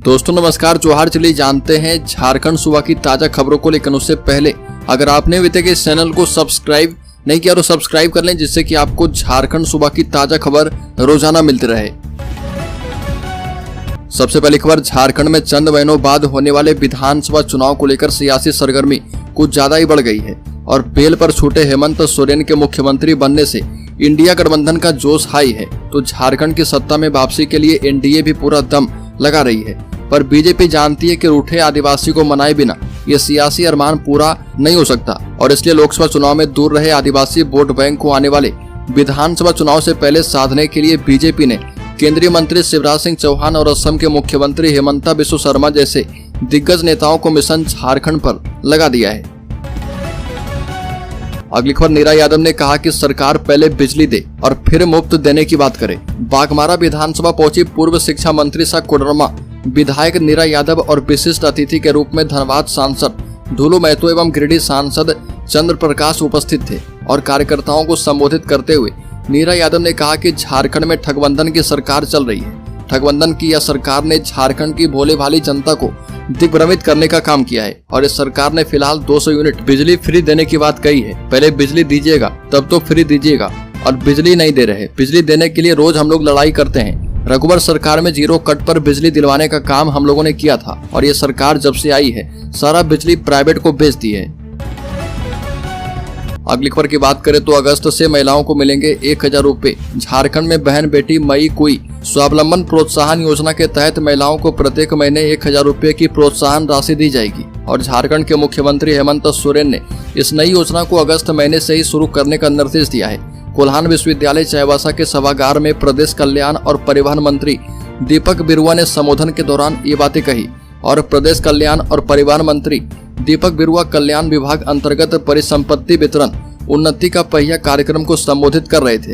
दोस्तों नमस्कार, जोहार। चलिए जानते हैं झारखंड सूबा की ताजा खबरों को। लेकिन उससे पहले अगर आपने अभी तक इस चैनल को सब्सक्राइब नहीं किया तो सब्सक्राइब कर लें, जिससे कि आपको झारखंड सूबा की ताजा खबर रोजाना मिलती रहे। सबसे पहली खबर, झारखंड में चंद महीनों बाद होने वाले विधानसभा चुनाव को लेकर सियासी सरगर्मी कुछ ज्यादा ही बढ़ गई है और बेल पर छूटे हेमंत सोरेन के मुख्यमंत्री बनने से इंडिया गठबंधन का जोश हाई है। तो झारखंड की सत्ता में वापसी के लिए एनडीए भी पूरा दम लगा रही है, पर बीजेपी जानती है कि रूठे आदिवासी को मनाए बिना ये सियासी अरमान पूरा नहीं हो सकता और इसलिए लोकसभा चुनाव में दूर रहे आदिवासी वोट बैंक को आने वाले विधानसभा चुनाव से पहले साधने के लिए बीजेपी ने केंद्रीय मंत्री शिवराज सिंह चौहान और असम के मुख्यमंत्री हेमंता बिस्वा शर्मा जैसे दिग्गज नेताओं को मिशन झारखंड पर लगा दिया है। अगली खबर, नीरा यादव ने कहा कि सरकार पहले बिजली दे और फिर मुफ्त देने की बात करे। बाघमारा विधानसभा पहुंची पूर्व शिक्षा मंत्री सा कोडरमा विधायक नीरा यादव और विशिष्ट अतिथि के रूप में धनबाद सांसद ढूलू महतो एवं गिरिडीह सांसद चंद्र प्रकाश उपस्थित थे और कार्यकर्ताओं को संबोधित करते हुए नीरा यादव ने कहा कि झारखंड में ठगबंधन की सरकार चल रही है। ठगबंधन की यह सरकार ने झारखंड की भोले भाली जनता को दिग्भ्रमित करने का काम किया है और इस सरकार ने फिलहाल 200 यूनिट बिजली फ्री देने की बात कही है। पहले बिजली दीजिएगा तब तो फ्री दीजिएगा, और बिजली नहीं दे रहे। बिजली देने के लिए रोज हम लोग लड़ाई करते हैं। रघुवर सरकार में 0 कट पर बिजली दिलवाने का काम हम लोगों ने किया था और ये सरकार जब से आई है सारा बिजली प्राइवेट को बेच दी है। अगली खबर की बात करें तो अगस्त से महिलाओं को मिलेंगे 1000 रुपए। झारखंड में बहन बेटी मई कुई स्वावलंबन प्रोत्साहन योजना के तहत महिलाओं को प्रत्येक महीने 1000 रुपए की प्रोत्साहन राशि दी जाएगी और झारखंड के मुख्यमंत्री हेमंत सोरेन ने इस नई योजना को अगस्त महीने से ही शुरू करने का निर्देश दिया है। कोल्हान विश्वविद्यालय चाईबासा के सभागार में प्रदेश कल्याण और परिवहन मंत्री दीपक बिरुआ ने संबोधन के दौरान ये बातें कही और प्रदेश कल्याण और परिवहन मंत्री दीपक बिरुआ कल्याण विभाग अंतर्गत परिसंपत्ति वितरण उन्नति का पहिया कार्यक्रम को संबोधित कर रहे थे।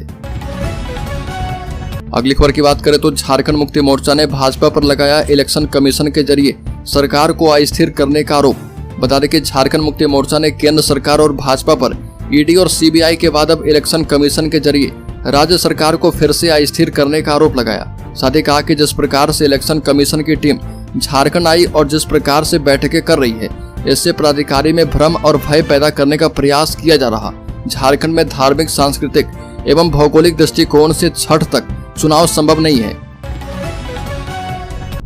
अगली खबर की बात करें तो झारखंड मुक्ति मोर्चा ने भाजपा पर लगाया इलेक्शन कमीशन के जरिए सरकार को अस्थिर करने का आरोप। बता दें कि झारखंड मुक्ति मोर्चा ने केंद्र सरकार और भाजपा पर ईडी और सीबीआई के बाद अब इलेक्शन कमीशन के जरिए राज्य सरकार को फिर से अस्थिर करने का आरोप लगाया। साथ ही कहा कि जिस प्रकार से इलेक्शन कमीशन की टीम झारखंड आई और जिस प्रकार से बैठकें कर रही है, इससे प्राधिकारी में भ्रम और भय पैदा करने का प्रयास किया जा रहा। झारखंड में धार्मिक, सांस्कृतिक एवं भौगोलिक दृष्टिकोण से छठ तक चुनाव संभव नहीं है।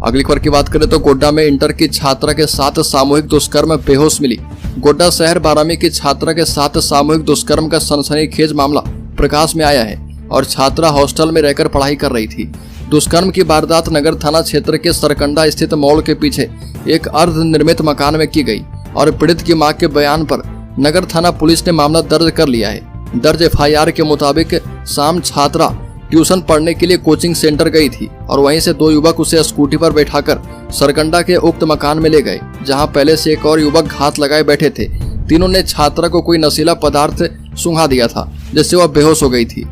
अगली खबर की बात करें तो गोड्डा में इंटर की छात्रा के साथ सामूहिक दुष्कर्म, बेहोश मिली। गोड्डा शहर 12वीं की छात्रा के साथ सामूहिक दुष्कर्म का सनसनीखेज मामला प्रकाश में आया है और छात्रा हॉस्टल में रहकर पढ़ाई कर रही थी। दुष्कर्म की वारदात नगर थाना क्षेत्र के सरकंडा स्थित मॉल के पीछे एक अर्ध निर्मित मकान में की गई और पीड़ित की मां के बयान पर नगर थाना पुलिस ने मामला दर्ज कर लिया है। दर्ज एफआईआर के मुताबिक शाम छात्रा ट्यूशन पढ़ने के लिए कोचिंग सेंटर गई थी और वहीं से 2 युवक उसे स्कूटी पर बैठाकर सरकंडा के उक्त मकान में ले गए, जहां पहले से एक और युवक घात लगाए बैठे थे। तीनों ने छात्रा को कोई नशीला पदार्थ सूंघा दिया था, जिससे वह बेहोश हो गई थी।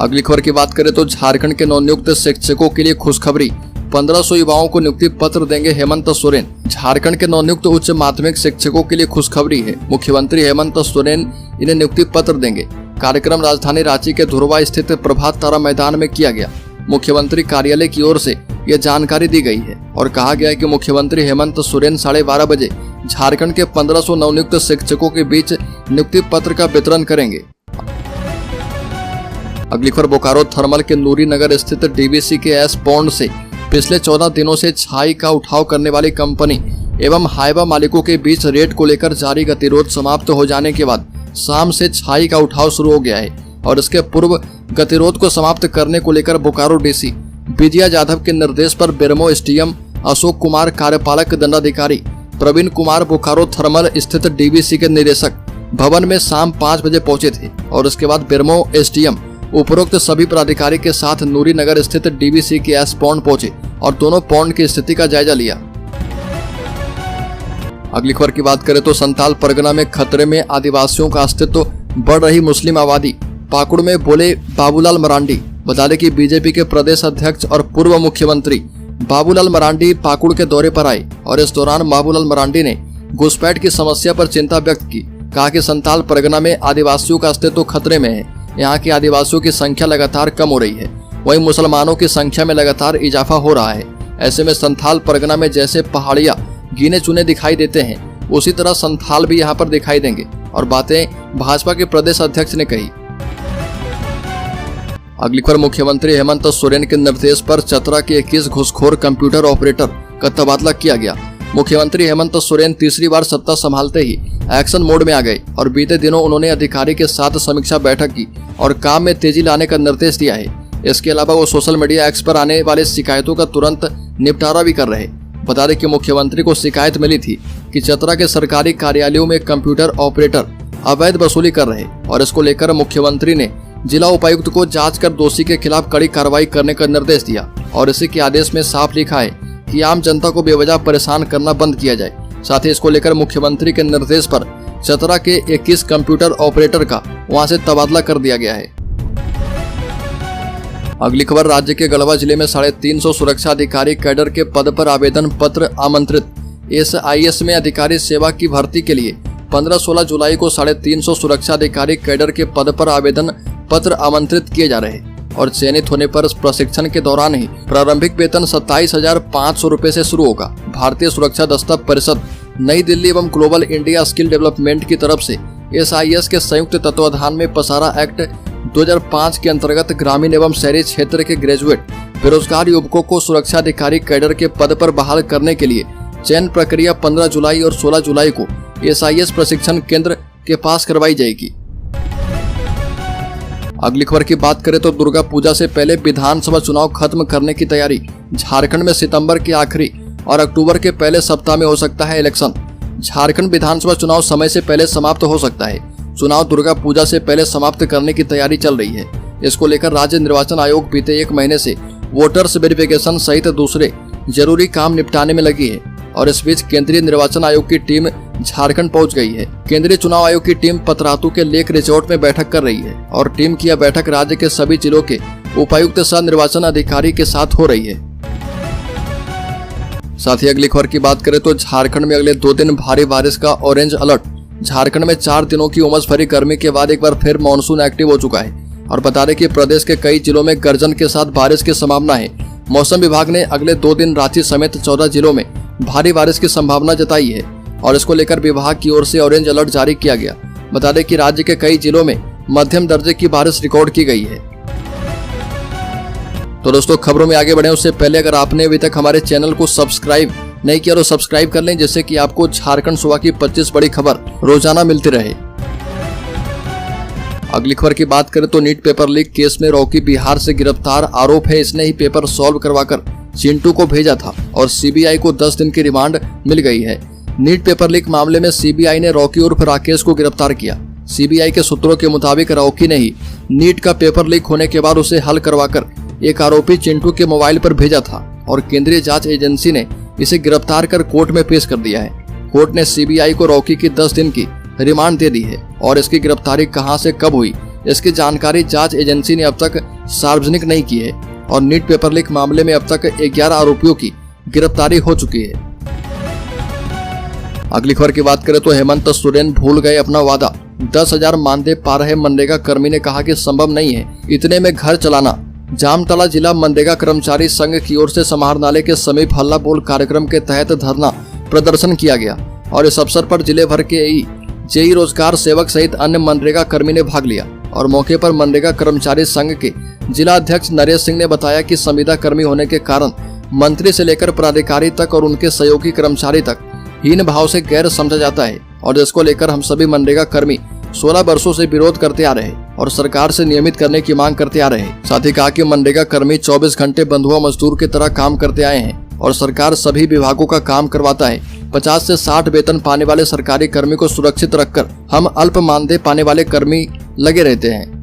अगली खबर की बात करें तो झारखंड के नवनियुक्त शिक्षकों के लिए खुशखबरी। 1500 युवाओं को नियुक्ति पत्र देंगे हेमंत सोरेन। झारखंड के नवनियुक्त उच्च माध्यमिक शिक्षकों के लिए खुशखबरी है। मुख्यमंत्री हेमंत सोरेन इन्हें नियुक्ति पत्र देंगे। कार्यक्रम राजधानी रांची के धुरवा स्थित प्रभात तारा मैदान में किया गया। मुख्यमंत्री कार्यालय की ओर से यह जानकारी दी गई है और कहा गया है कि मुख्यमंत्री हेमंत सोरेन 12:30 बजे झारखंड के 1500 नवनियुक्त शिक्षकों के बीच नियुक्ति पत्र का वितरण करेंगे। अगली खबर, बोकारो थर्मल के नूरी नगर स्थित डीवीसी के एस पॉन्ड से पिछले 14 दिनों से छाई का उठाव करने वाली कंपनी एवं हाइवा मालिकों के बीच रेट को लेकर जारी गतिरोध समाप्त हो जाने के बाद शाम से छाई का उठाव शुरू हो गया है और इसके पूर्व गतिरोध को समाप्त करने को लेकर बोकारो डीसी विजया जाधव के निर्देश पर बेरमो एसडीएम अशोक कुमार, कार्यपालक दंडाधिकारी प्रवीण कुमार बोकारो थर्मल स्थित डीवीसी के निदेशक भवन में शाम 5 बजे पहुंचे थे और उसके बाद बेरमो एसडीएम उपरोक्त सभी प्राधिकारी के साथ नूरी नगर स्थित डीवीसी के एस पॉन्ड पहुंचे और दोनों पॉन्ड की स्थिति का जायजा लिया। अगली खबर की बात करें तो संताल परगना में खतरे में आदिवासियों का अस्तित्व, बढ़ रही मुस्लिम आबादी। पाकुड़ में बोले बाबूलाल मरांडी। बता दें कि बीजेपी के प्रदेश अध्यक्ष और पूर्व मुख्यमंत्री बाबूलाल मरांडी पाकुड़ के दौरे पर आए और इस दौरान बाबूलाल मरांडी ने घुसपैठ की समस्या पर चिंता व्यक्त की। कहा कि संताल परगना में आदिवासियों का अस्तित्व खतरे में है। यहाँ के आदिवासियों की संख्या लगातार कम हो रही है वहीं मुसलमानों की संख्या में लगातार इजाफा हो रहा है। ऐसे में संथाल परगना में जैसे पहाड़ियां गिने चुने दिखाई देते हैं, उसी तरह संथाल भी यहाँ पर दिखाई देंगे। और बातें भाजपा के प्रदेश अध्यक्ष ने कही। अगली खबर, मुख्यमंत्री हेमंत सोरेन के निर्देश पर चतरा के 21 घूसखोर कंप्यूटर ऑपरेटर का तबादला किया गया। मुख्यमंत्री हेमंत सोरेन तीसरी बार सत्ता संभालते ही एक्शन मोड में आ गए और बीते दिनों उन्होंने अधिकारी के साथ समीक्षा बैठक की और काम में तेजी लाने का निर्देश दिया है। इसके अलावा वो सोशल मीडिया एक्स पर आने वाले शिकायतों का तुरंत निपटारा भी कर रहे। बता दें कि मुख्यमंत्री को शिकायत मिली थी कि चतरा के सरकारी कार्यालयों में कंप्यूटर ऑपरेटर अवैध वसूली कर रहे और इसको लेकर मुख्यमंत्री ने जिला उपायुक्त को जांच कर दोषी के खिलाफ कड़ी कार्रवाई करने का निर्देश दिया। और इसी के आदेश में साफ लिखा है कि आम जनता को बेवजह परेशान करना बंद किया जाए। साथ ही इसको लेकर मुख्यमंत्री के निर्देश पर चतरा के 21 कंप्यूटर ऑपरेटर का वहां से तबादला कर दिया गया है। अगली खबर, राज्य के गढ़वा जिले में 350 सुरक्षा अधिकारी कैडर के पद पर आवेदन पत्र आमंत्रित। SIS में अधिकारी सेवा की भर्ती के लिए 15-16 जुलाई को 350 सुरक्षा अधिकारी कैडर के पद पर आवेदन पत्र आमंत्रित किए जा रहे हैं और चयनित होने पर प्रशिक्षण के दौरान ही प्रारंभिक वेतन 27,500 रुपए से शुरू होगा। भारतीय सुरक्षा दस्ता परिषद नई दिल्ली एवं ग्लोबल इंडिया स्किल डेवलपमेंट की तरफ से SIS के संयुक्त तत्वाधान में पसारा एक्ट 2005 के अंतर्गत ग्रामीण एवं शहरी क्षेत्र के ग्रेजुएट बेरोजगार युवकों को सुरक्षा अधिकारी कैडर के पद पर बहाल करने के लिए चयन प्रक्रिया 15 जुलाई और 16 जुलाई को SIS प्रशिक्षण केंद्र के पास करवाई जाएगी। अगली खबर की बात करें तो दुर्गा पूजा से पहले विधानसभा चुनाव खत्म करने की तैयारी। झारखंड में सितंबर के आखिरी और अक्टूबर के पहले सप्ताह में हो सकता है इलेक्शन। झारखंड विधानसभा चुनाव समय से पहले समाप्त हो सकता है। चुनाव दुर्गा पूजा से पहले समाप्त करने की तैयारी चल रही है। इसको लेकर राज्य निर्वाचन आयोग बीते 1 महीने से वोटर्स वेरिफिकेशन सहित दूसरे जरूरी काम निपटाने में लगी है और इस बीच केंद्रीय निर्वाचन आयोग की टीम झारखंड पहुंच गई है। केंद्रीय चुनाव आयोग की टीम पतरातू के लेक रिजॉर्ट में बैठक कर रही है और टीम की यह बैठक राज्य के सभी जिलों के उपायुक्त सह निर्वाचन अधिकारी के साथ हो रही है। साथ ही अगली खबर की बात करें तो झारखंड में अगले 2 दिन भारी बारिश का ऑरेंज अलर्ट। झारखंड में 4 दिनों की उमस भरी गर्मी के बाद एक बार फिर मानसून एक्टिव हो चुका है और बता दें कि प्रदेश के कई जिलों में गर्जन के साथ बारिश की संभावना है। मौसम विभाग ने अगले 2 दिन रांची समेत 14 जिलों में भारी बारिश की संभावना जताई है और इसको लेकर विभाग की ओर से ऑरेंज अलर्ट जारी किया गया। बता दें कि राज्य के कई जिलों में मध्यम दर्जे की बारिश रिकॉर्ड की गई है। तो दोस्तों, खबरों में आगे बढ़े उससे पहले अगर आपने अभी तक हमारे चैनल को सब्सक्राइब नहीं किया तो सब्सक्राइब कर लें, जिससे कि आपको झारखंड सुबह की 25 बड़ी खबर रोजाना मिलती रहे। अगली खबर की बात करें तो नीट पेपर लीक केस में रॉकी बिहार से गिरफ्तार। आरोप है इसने ही पेपर सॉल्व करवाकर चिंटू को भेजा था और सीबीआई को 10 दिन की रिमांड मिल गई है। नीट पेपर लीक मामले में सीबीआई ने रॉकी उर्फ राकेश को गिरफ्तार किया। सीबीआई के सूत्रों के मुताबिक रॉकी ने ही नीट का पेपर लीक होने के बाद उसे हल करवाकर एक आरोपी चिंटू के मोबाइल पर भेजा था और केंद्रीय जांच एजेंसी ने इसे गिरफ्तार कर कोर्ट में पेश कर दिया है। कोर्ट ने सीबीआई को रॉकी की 10 दिन की रिमांड दे दी है और इसकी गिरफ्तारी कहां से कब हुई इसकी जानकारी जांच एजेंसी ने अब तक सार्वजनिक नहीं की है और नीट पेपर लीक मामले में अब तक 11 आरोपियों की गिरफ्तारी हो चुकी है। अगली खबर की बात करें तो हेमंत सोरेन भूल गए अपना वादा। 10,000 मानदेय पा रहे मनरेगा कर्मी ने कहा कि संभव नहीं है इतने में घर चलाना। जामतला जिला मनरेगा कर्मचारी संघ की ओर से समाहरणालय के समीप हल्ला बोल कार्यक्रम के तहत धरना प्रदर्शन किया गया और इस अवसर पर जिले भर के जेई रोजगार सेवक सहित अन्य मनरेगा कर्मी ने भाग लिया और मौके पर मनरेगा कर्मचारी संघ के जिला अध्यक्ष नरेश सिंह ने बताया कि संविदा कर्मी होने के कारण मंत्री से लेकर पदाधिकारी तक और उनके सहयोगी कर्मचारी तक हीन भाव से गैर समझा जाता है और जिसको लेकर हम सभी मनरेगा कर्मी 16 वर्षों से विरोध करते आ रहे हैं और सरकार से नियमित करने की मांग करते आ रहे हैं। साथ ही कहा कि मनरेगा कर्मी 24 घंटे बंधुआ मजदूर की तरह काम करते आए हैं और सरकार सभी विभागों का काम करवाता है। 50 से 60 वेतन पाने वाले सरकारी कर्मी को सुरक्षित रखकर हम अल्प मानदेय पाने वाले कर्मी लगे रहते हैं।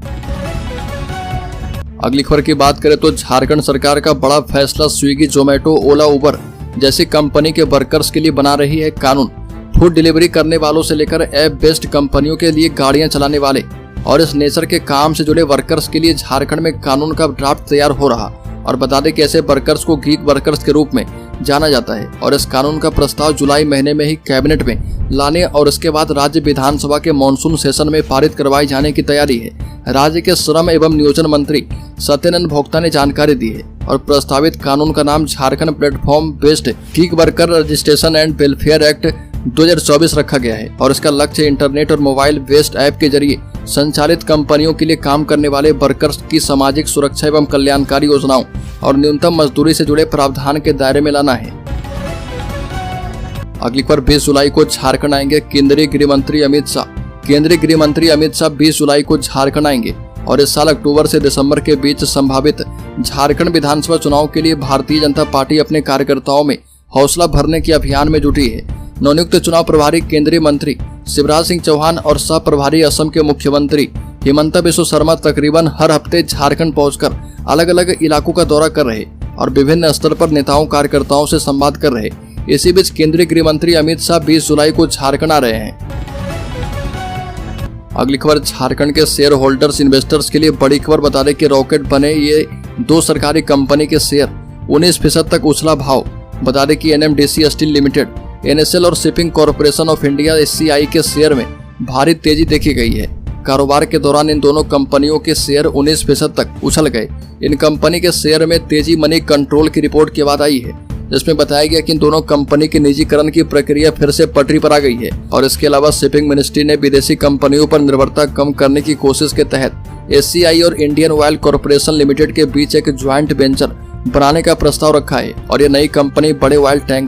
अगली खबर की बात करें तो झारखंड सरकार का बड़ा फैसला। स्विगी, जोमेटो, ओला, उबर जैसी कंपनी के वर्कर्स के लिए बना रही है कानून। फूड डिलीवरी करने वालों से लेकर ऐप बेस्ड कंपनियों के लिए गाड़ियां चलाने वाले और इस नेचर के काम से जुड़े वर्कर्स के लिए झारखंड में कानून का ड्राफ्ट तैयार हो रहा और बता दें कि ऐसे वर्कर्स को गीग वर्कर्स के रूप में जाना जाता है और इस कानून का प्रस्ताव जुलाई महीने में ही कैबिनेट में लाने और इसके बाद राज्य विधानसभा के मॉनसून सेशन में पारित करवाए जाने की तैयारी है। राज्य के श्रम एवं नियोजन मंत्री सत्यानंद भोक्ता ने जानकारी दी है और प्रस्तावित कानून का नाम Jharkhand platform based gig worker registration and welfare act 2024 रखा गया है और इसका लक्ष्य इंटरनेट और मोबाइल बेस्ड ऐप के जरिए संचालित कंपनियों के लिए काम करने वाले वर्कर्स की सामाजिक सुरक्षा एवं कल्याणकारी योजनाओं और न्यूनतम मजदूरी से जुड़े प्रावधान के दायरे में लाना है। अगली खबर 20 जुलाई को झारखंड आएंगे केंद्रीय गृह मंत्री अमित शाह। केंद्रीय गृह मंत्री अमित शाह 20 जुलाई को झारखंड आएंगे और इस साल अक्टूबर से दिसंबर के बीच संभावित झारखंड विधानसभा चुनाव के लिए भारतीय जनता पार्टी अपने कार्यकर्ताओं में हौसला भरने के अभियान में जुटी है। नवनियुक्त चुनाव प्रभारी केंद्रीय मंत्री शिवराज सिंह चौहान और सह प्रभारी असम के मुख्यमंत्री हिमंता बिस्वा शर्मा तकरीबन हर हफ्ते झारखंड पहुंचकर अलग अलग इलाकों का दौरा कर रहे और विभिन्न स्तर पर नेताओं कार्यकर्ताओं से संवाद कर रहे। इसी बीच केंद्रीय गृह मंत्री अमित शाह 20 जुलाई को झारखंड आ रहे हैं। अगली खबर झारखंड के शेयर होल्डर्स इन्वेस्टर्स के लिए बड़ी खबर बता दें कि रॉकेट बने ये 2 सरकारी कंपनी के शेयर 19% तक उछला भाव। बता दें कि NMDC स्टील लिमिटेड, NSL और shipping corporation of India SCI के शेयर में भारी तेजी देखी गई है। कारोबार के दौरान इन दोनों कंपनियों के शेयर 19% तक उछल गए। इन कंपनी के शेयर में तेजी मनी कंट्रोल की रिपोर्ट के बाद आई है, जिसमें बताया गया कि इन दोनों कंपनी के निजीकरण की प्रक्रिया फिर से पटरी पर आ गई है और इसके अलावा शिपिंग मिनिस्ट्री ने विदेशी कंपनियों पर निर्भरता कम करने की कोशिश के तहत SCI और इंडियन ऑयल कॉरपोरेशन लिमिटेड के बीच एक ज्वाइंट वेंचर बनाने का प्रस्ताव रखा है और ये नई कंपनी बड़े ऑयल टैंक